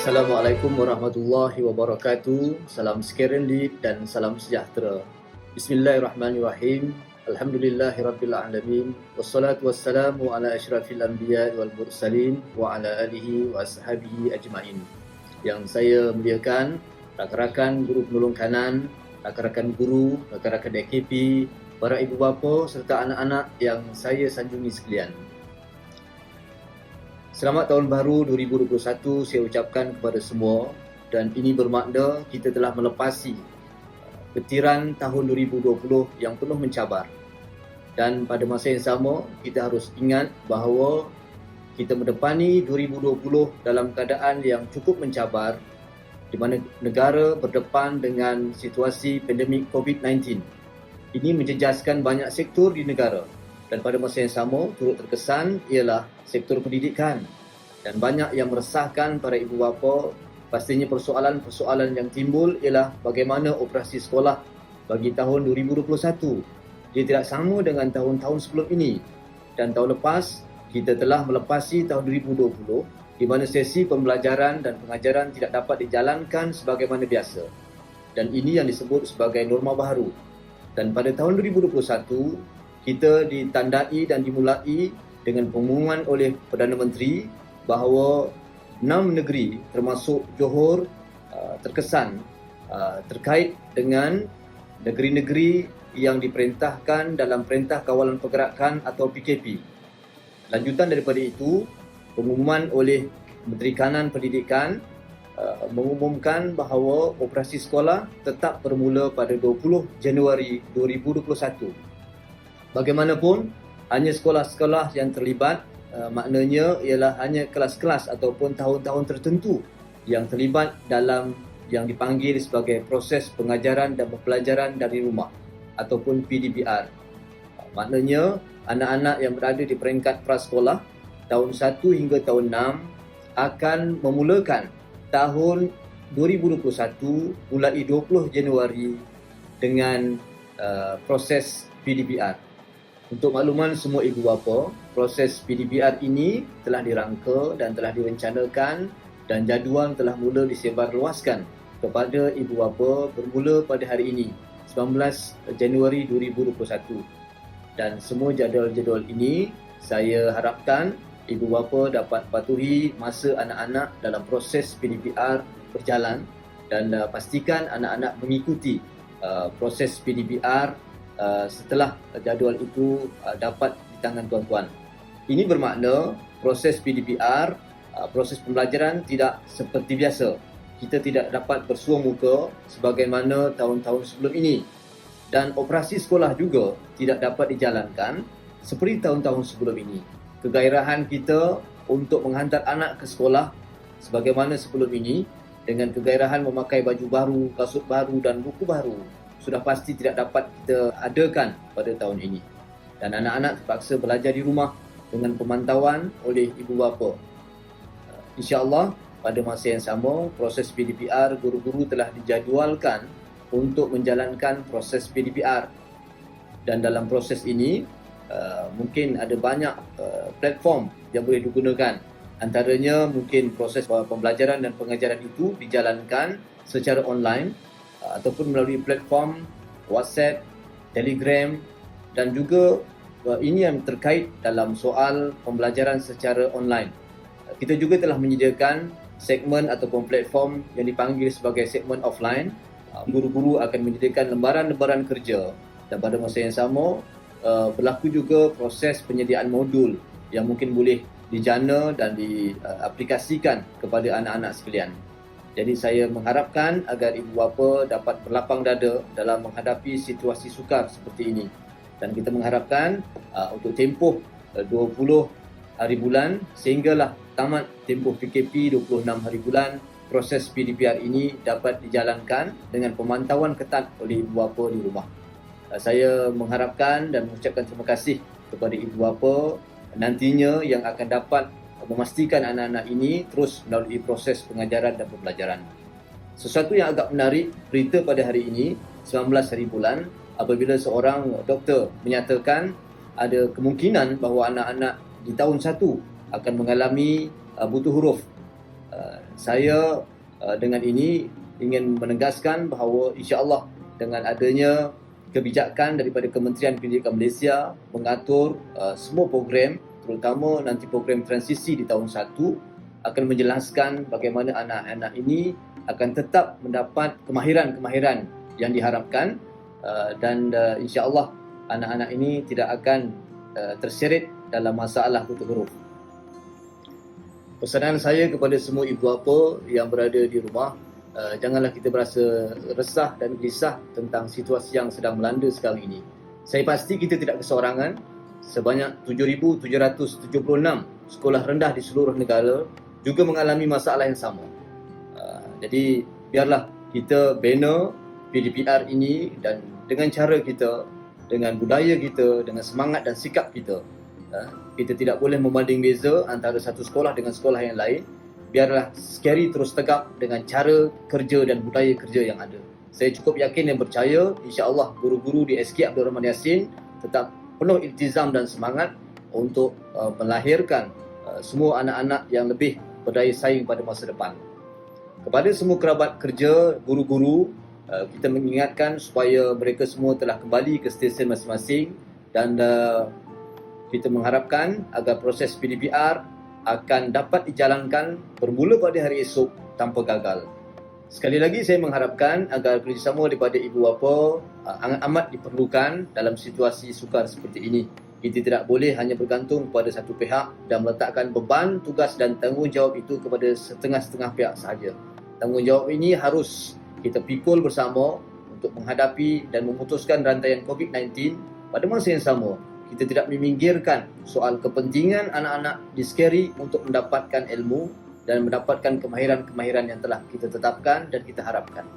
Assalamualaikum warahmatullahi wabarakatuh. Salam sekerendik dan salam sejahtera. Bismillahirrahmanirrahim. Alhamdulillahirabbil alamin. Wassalatu wassalamu ala asyrafil anbiya'i wal mursalin wa ala alihi wa ashabihi ajmain. Yang saya muliakan rakan-rakan guru penolong kanan, rakan-rakan guru, rakan-rakan DKP, para ibu bapa serta anak-anak yang saya sanjungi sekalian. Selamat Tahun Baru 2021 saya ucapkan kepada semua, dan ini bermakna kita telah melepasi petiran tahun 2020 yang penuh mencabar. Dan pada masa yang sama, kita harus ingat bahawa kita mendepani 2020 dalam keadaan yang cukup mencabar, di mana negara berdepan dengan situasi pandemik COVID-19. Ini menjejaskan banyak sektor di negara. Dan pada masa yang sama, turut terkesan ialah sektor pendidikan. Dan banyak yang meresahkan para ibu bapa. Pastinya persoalan-persoalan yang timbul ialah bagaimana operasi sekolah bagi tahun 2021. Dia tidak sama dengan tahun-tahun sebelum ini. Dan tahun lepas, kita telah melepasi tahun 2020 di mana sesi pembelajaran dan pengajaran tidak dapat dijalankan sebagaimana biasa. Dan ini yang disebut sebagai norma baru. Dan pada tahun 2021, kita ditandai dan dimulai dengan pengumuman oleh Perdana Menteri bahawa 6 negeri termasuk Johor terkesan terkait dengan negeri-negeri yang diperintahkan dalam Perintah Kawalan Pergerakan atau PKP. Lanjutan daripada itu, pengumuman oleh Menteri Kanan Pendidikan mengumumkan bahawa operasi sekolah tetap bermula pada 20 Januari 2021. Bagaimanapun, hanya sekolah-sekolah yang terlibat, maknanya ialah hanya kelas-kelas ataupun tahun-tahun tertentu yang terlibat dalam yang dipanggil sebagai proses pengajaran dan pembelajaran dari rumah ataupun PDBR. Maknanya, anak-anak yang berada di peringkat prasekolah tahun 1 hingga tahun 6 akan memulakan tahun 2021 mulai 20 Januari dengan proses PDBR. Untuk makluman semua ibu bapa, proses PDBR ini telah dirangka dan telah direncanakan dan jadual telah mula disebarluaskan kepada ibu bapa bermula pada hari ini, 19 Januari 2021. Dan semua jadual-jadual ini saya harapkan ibu bapa dapat patuhi masa anak-anak dalam proses PDBR berjalan dan pastikan anak-anak mengikuti proses PDBR setelah jadual itu dapat di tangan tuan-tuan. Ini bermakna proses PDBR, proses pembelajaran tidak seperti biasa. Kita tidak dapat bersua muka sebagaimana tahun-tahun sebelum ini. Dan operasi sekolah juga tidak dapat dijalankan seperti tahun-tahun sebelum ini. Kegairahan kita untuk menghantar anak ke sekolah sebagaimana sebelum ini, dengan kegairahan memakai baju baru, kasut baru dan buku baru, sudah pasti tidak dapat kita adakan pada tahun ini. Dan anak-anak terpaksa belajar di rumah dengan pemantauan oleh ibu bapa. InsyaAllah pada masa yang sama, proses PDBR guru-guru telah dijadualkan untuk menjalankan proses PDBR. Dan dalam proses ini, mungkin ada banyak platform yang boleh digunakan. Antaranya mungkin proses pembelajaran dan pengajaran itu dijalankan secara online ataupun melalui platform WhatsApp, Telegram, dan juga ini yang terkait dalam soal pembelajaran secara online. Kita juga telah menyediakan segmen ataupun platform yang dipanggil sebagai segmen offline. Guru-guru akan menyediakan lembaran-lembaran kerja, dan pada masa yang sama berlaku juga proses penyediaan modul yang mungkin boleh dijana dan diaplikasikan kepada anak-anak sekalian. Jadi saya mengharapkan agar ibu bapa dapat berlapang dada dalam menghadapi situasi sukar seperti ini. Dan kita mengharapkan untuk tempoh 20 hari bulan sehinggalah tamat tempoh PKP 26 hari bulan, proses PDBR ini dapat dijalankan dengan pemantauan ketat oleh ibu bapa di rumah. Saya mengharapkan dan mengucapkan terima kasih kepada ibu bapa nantinya yang akan dapat memastikan anak-anak ini terus melalui proses pengajaran dan pembelajaran. Sesuatu yang agak menarik, berita pada hari ini, 19 hari bulan, apabila seorang doktor menyatakan ada kemungkinan bahawa anak-anak di tahun 1 akan mengalami buta huruf saya dengan ini ingin menegaskan bahawa insya-Allah dengan adanya kebijakan daripada Kementerian Pendidikan Malaysia mengatur semua program, terutama nanti program transisi di tahun 1, akan menjelaskan bagaimana anak-anak ini akan tetap mendapat kemahiran-kemahiran yang diharapkan, dan insya-Allah anak-anak ini tidak akan terseret dalam masalah tutur huruf. Pesanan saya kepada semua ibu bapa yang berada di rumah, janganlah kita berasa resah dan gelisah tentang situasi yang sedang melanda sekarang ini. Saya pasti kita tidak keseorangan. Sebanyak 7,776 sekolah rendah di seluruh negara juga mengalami masalah yang sama. Jadi biarlah kita bina PDPR ini, dan dengan cara kita, dengan budaya kita, dengan semangat dan sikap kita, kita tidak boleh membanding beza antara satu sekolah dengan sekolah yang lain. Biarlah SCARI terus tegak dengan cara kerja dan budaya kerja yang ada. Saya cukup yakin dan percaya insya-Allah guru-guru di SK Abdul Rahman Yassin tetap penuh iltizam dan semangat untuk melahirkan semua anak-anak yang lebih berdaya saing pada masa depan. Kepada semua kerabat kerja, guru-guru, kita mengingatkan supaya mereka semua telah kembali ke stesen masing-masing, dan kita mengharapkan agar proses PDPR akan dapat dijalankan bermula pada hari esok tanpa gagal. Sekali lagi saya mengharapkan agar kerjasama daripada ibu bapa amat diperlukan dalam situasi sukar seperti ini. Kita tidak boleh hanya bergantung kepada satu pihak dan meletakkan beban, tugas dan tanggungjawab itu kepada setengah-setengah pihak sahaja. Tanggungjawab ini harus kita pikul bersama untuk menghadapi dan memutuskan rantaian COVID-19. Pada masa yang sama, kita tidak meminggirkan soal kepentingan anak-anak di SCARI untuk mendapatkan ilmu dan mendapatkan kemahiran-kemahiran yang telah kita tetapkan dan kita harapkan.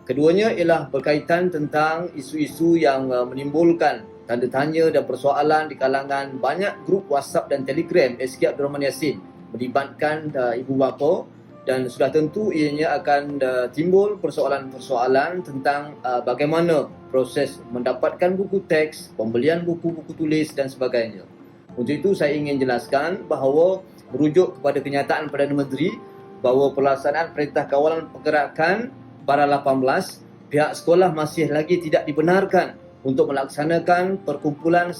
Keduanya ialah berkaitan tentang isu-isu yang menimbulkan tanda tanya dan persoalan di kalangan banyak grup WhatsApp dan Telegram SK Abdul Rahman Yassin melibatkan ibu bapa, dan sudah tentu ianya akan timbul persoalan-persoalan tentang bagaimana proses mendapatkan buku teks, pembelian buku-buku tulis dan sebagainya. Untuk itu saya ingin jelaskan bahawa merujuk kepada kenyataan Perdana Menteri bahawa pelaksanaan Perintah Kawalan Pergerakan para 18, pihak sekolah masih lagi tidak dibenarkan untuk melaksanakan perkumpulan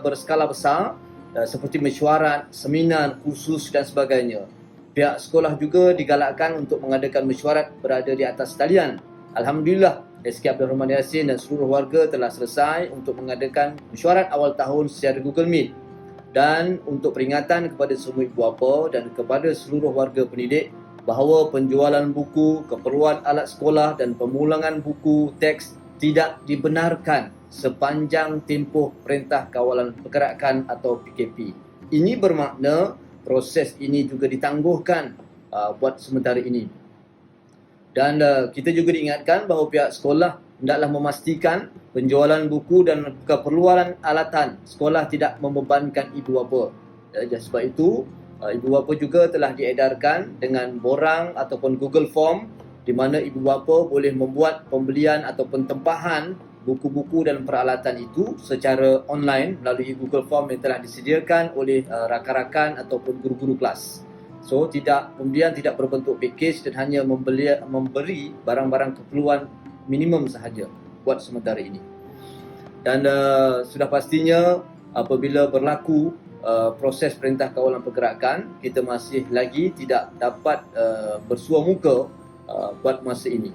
berskala besar seperti mesyuarat, seminar, kursus dan sebagainya. Pihak sekolah juga digalakkan untuk mengadakan mesyuarat berada di atas talian. Alhamdulillah, SK Abdul Rahman Yassin dan seluruh warga telah selesai untuk mengadakan mesyuarat awal tahun secara Google Meet. Dan untuk peringatan kepada semua ibu bapa dan kepada seluruh warga pendidik bahawa penjualan buku, keperluan alat sekolah dan pemulangan buku teks tidak dibenarkan sepanjang tempoh Perintah Kawalan Pergerakan atau PKP. Ini bermakna proses ini juga ditangguhkan buat sementara ini. Dan kita juga diingatkan bahawa pihak sekolah hendaklah memastikan penjualan buku dan keperluan alatan sekolah tidak membebankan ibu bapa. Sebab itu, ibu bapa juga telah diedarkan dengan borang ataupun Google Form di mana ibu bapa boleh membuat pembelian ataupun tempahan buku-buku dan peralatan itu secara online melalui Google Form yang telah disediakan oleh rakan-rakan ataupun guru-guru kelas. So, pembelian tidak berbentuk package dan hanya memberi barang-barang keperluan minimum sahaja buat sementara ini. Dan sudah pastinya apabila berlaku proses Perintah Kawalan Pergerakan, kita masih lagi tidak dapat bersua muka buat masa ini.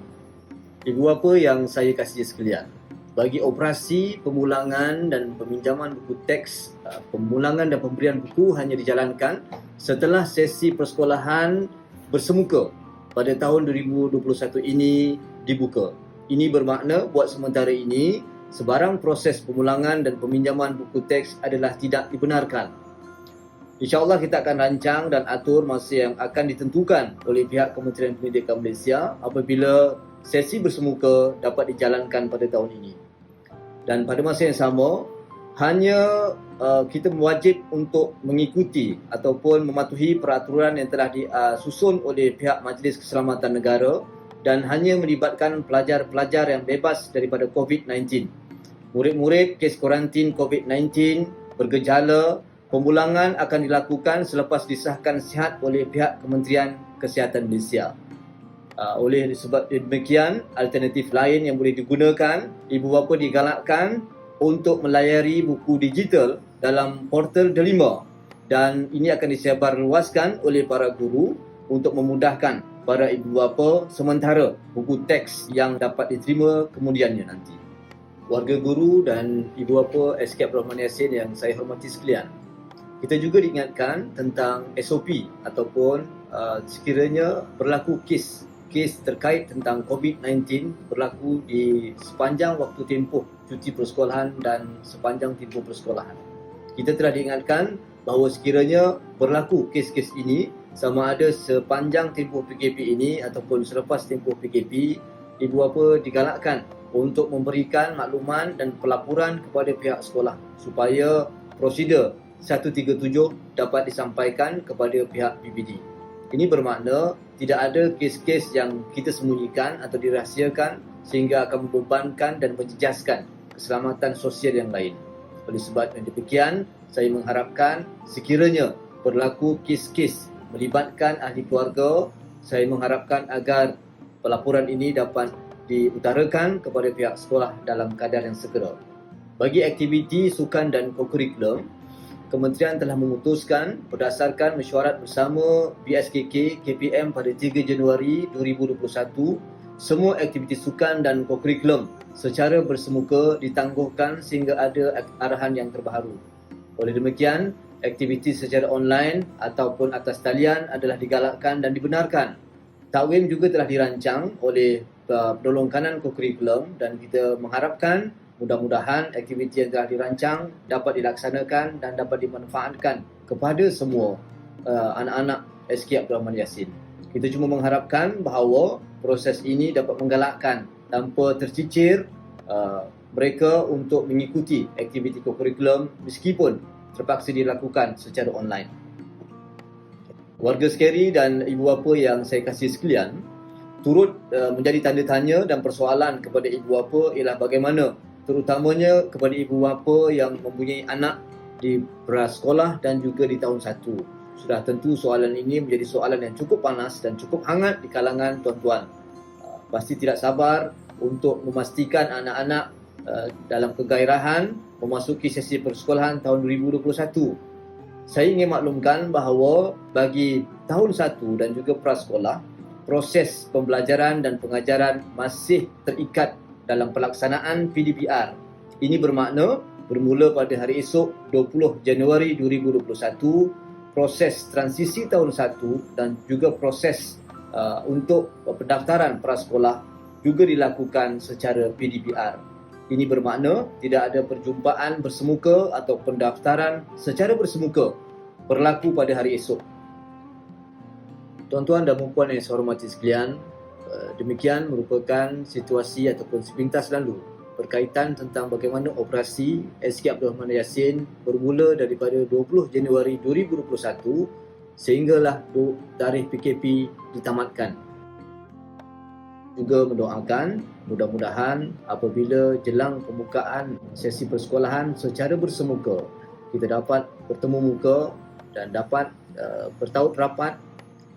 Ibu bapa yang saya kasihi sekalian, bagi operasi pemulangan dan peminjaman buku teks, pemulangan dan pemberian buku hanya dijalankan setelah sesi persekolahan bersemuka pada tahun 2021 ini dibuka. Ini bermakna buat sementara ini, sebarang proses pemulangan dan peminjaman buku teks adalah tidak dibenarkan. InsyaAllah kita akan rancang dan atur masa yang akan ditentukan oleh pihak Kementerian Pendidikan Malaysia apabila sesi bersemuka dapat dijalankan pada tahun ini. Dan pada masa yang sama, hanya kita wajib untuk mengikuti ataupun mematuhi peraturan yang telah disusun oleh pihak Majlis Keselamatan Negara dan hanya melibatkan pelajar-pelajar yang bebas daripada COVID-19. Murid-murid kes kuarantin COVID-19 bergejala, pemulangan akan dilakukan selepas disahkan sihat oleh pihak Kementerian Kesihatan Malaysia. Oleh sebab demikian, alternatif lain yang boleh digunakan, ibu bapa digalakkan untuk melayari buku digital dalam portal Delima, dan ini akan disebarluaskan oleh para guru untuk memudahkan para ibu bapa sementara buku teks yang dapat diterima kemudiannya nanti. Warga guru dan ibu bapa SK Abdul Rahman Yassin yang saya hormati sekalian, kita juga diingatkan tentang SOP ataupun sekiranya berlaku kes terkait tentang COVID-19 berlaku di sepanjang waktu tempoh cuti persekolahan dan sepanjang tempoh persekolahan. Kita telah diingatkan bahawa sekiranya berlaku kes-kes ini, sama ada sepanjang tempoh PKP ini ataupun selepas tempoh PKP, ibu bapa digalakkan untuk memberikan makluman dan pelaporan kepada pihak sekolah supaya prosedur 137 dapat disampaikan kepada pihak PBD. Ini bermakna tidak ada kes-kes yang kita sembunyikan atau dirahsiakan sehingga akan membebankan dan menjejaskan keselamatan sosial yang lain. Oleh sebab yang demikian, saya mengharapkan sekiranya berlaku kes-kes melibatkan ahli keluarga, saya mengharapkan agar pelaporan ini dapat diutarakan kepada pihak sekolah dalam kadar yang segera. Bagi aktiviti sukan dan kokurikulum, Kementerian telah memutuskan berdasarkan mesyuarat bersama BSKK KPM pada 3 Januari 2021, semua aktiviti sukan dan kokurikulum secara bersemuka ditangguhkan sehingga ada arahan yang terbaru. Oleh demikian, aktiviti secara online ataupun atas talian adalah digalakkan dan dibenarkan. Takwim juga telah dirancang oleh penolong kanan kokurikulum dan kita mengharapkan mudah-mudahan aktiviti yang telah dirancang dapat dilaksanakan dan dapat dimanfaatkan kepada semua anak-anak SK Abdul Rahman Yassin. Kita cuma mengharapkan bahawa proses ini dapat menggalakkan tanpa tercicir mereka untuk mengikuti aktiviti kokurikulum meskipun terpaksa dilakukan secara online. Warga sekali dan ibu bapa yang saya kasih sekalian, turut menjadi tanda tanya dan persoalan kepada ibu bapa ialah bagaimana terutamanya kepada ibu bapa yang mempunyai anak di prasekolah dan juga di tahun 1. Sudah tentu soalan ini menjadi soalan yang cukup panas dan cukup hangat di kalangan tuan-tuan. Pasti tidak sabar untuk memastikan anak-anak dalam kegairahan memasuki sesi persekolahan tahun 2021. Saya ingin maklumkan bahawa bagi tahun 1 dan juga prasekolah, proses pembelajaran dan pengajaran masih terikat dalam pelaksanaan PDPR. Ini bermakna bermula pada hari esok 20 Januari 2021, proses transisi tahun 1 dan juga proses untuk pendaftaran prasekolah juga dilakukan secara PDPR. Ini bermakna tidak ada perjumpaan bersemuka atau pendaftaran secara bersemuka berlaku pada hari esok. Tuan-tuan dan puan yang saya hormati sekalian, demikian merupakan situasi ataupun sepintas lalu berkaitan tentang bagaimana operasi SK Abdul Rahman Yassin bermula daripada 20 Januari 2021 sehinggalah tarikh PKP ditamatkan. Juga mendoakan mudah-mudahan apabila jelang pembukaan sesi persekolahan secara bersemuka, kita dapat bertemu muka dan dapat bertaut rapat,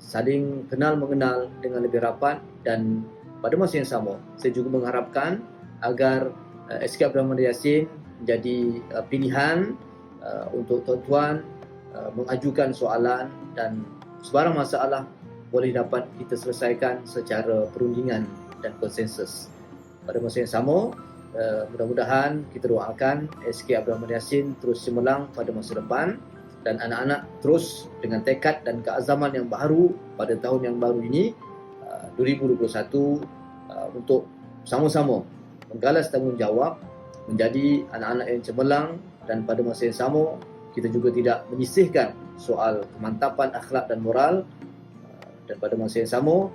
saling kenal mengenal dengan lebih rapat, dan pada masa yang sama saya juga mengharapkan agar SK Abdul Rahman Yassin menjadi pilihan untuk tuan-tuan mengajukan soalan dan sebarang masalah boleh dapat kita selesaikan secara perundingan dan konsensus. Pada masa yang sama, mudah-mudahan kita doakan SK Abdul Rahman Yassin terus cemerlang pada masa depan dan anak-anak terus dengan tekad dan keazaman yang baru pada tahun yang baru ini 2021 untuk sama-sama menggalas tanggungjawab menjadi anak-anak yang cemerlang, dan pada masa yang sama kita juga tidak menyisihkan soal kemantapan akhlak dan moral. Dan pada masa yang sama,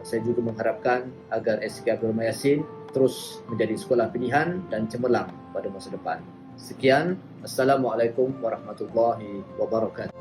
saya juga mengharapkan agar SK Abdul Rahman Yassin terus menjadi sekolah pilihan dan cemerlang pada masa depan. Sekian, Assalamualaikum warahmatullahi wabarakatuh.